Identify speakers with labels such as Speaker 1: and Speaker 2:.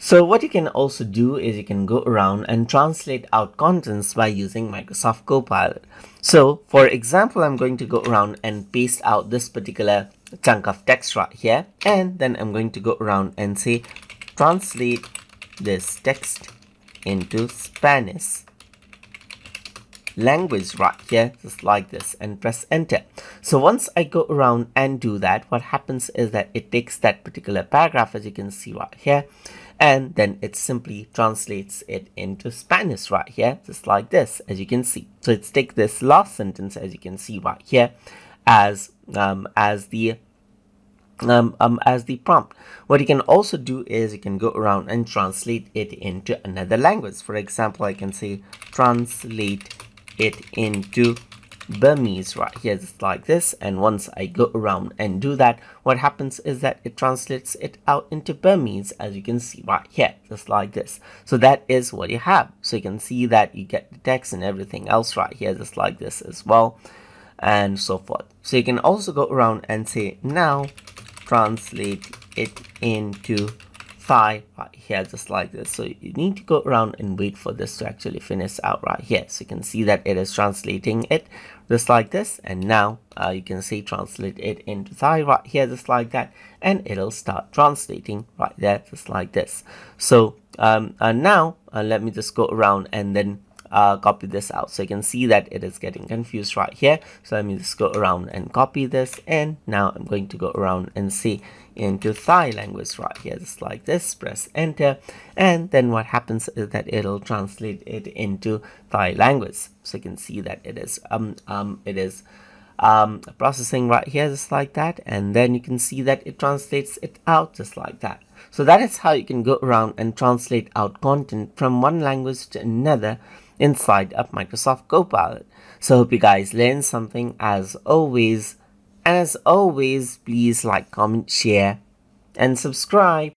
Speaker 1: So what you can also do is you can go around and translate out contents by using Microsoft Copilot. So for example, I'm going to go around and paste out this particular chunk of text right here, and then I'm going to go around and say translate this text into Spanish language right here, just like this, and press enter. So once I go around and do that, what happens is that it takes that particular paragraph, as you can see right here, and then it simply translates it into Spanish right here, just like this, as you can see. So it's take this last sentence, as you can see right here, as the prompt. What you can also do is you can go around and translate it into another language. For example, I can say translate it into Burmese right here, just like this. And once I go around and do that, what happens is that it translates it out into Burmese, as you can see right here, just like this. So that is what you have. So you can see that you get the text and everything else right here, just like this as well, and so forth. So you can also go around and say now translate it into Thai right here, just like this. So you need to go around and wait for this to actually finish out right here. So you can see that it is translating it just like this, and now you can say translate it into Thai right here, just like that, and it'll start translating right there, just like this. So now let me just go around and then copy this out. So you can see that it is getting confused right here. So let me just go around and copy this, and now I'm going to go around and say into Thai language right here, just like this, press enter, and then what happens is that it'll translate it into Thai language. So you can see that it is processing right here, just like that, and then you can see that it translates it out just like that. So that is how you can go around and translate out content from one language to another inside of Microsoft Copilot. So hope you guys learned something as always. And as always, please like, comment, share, and subscribe.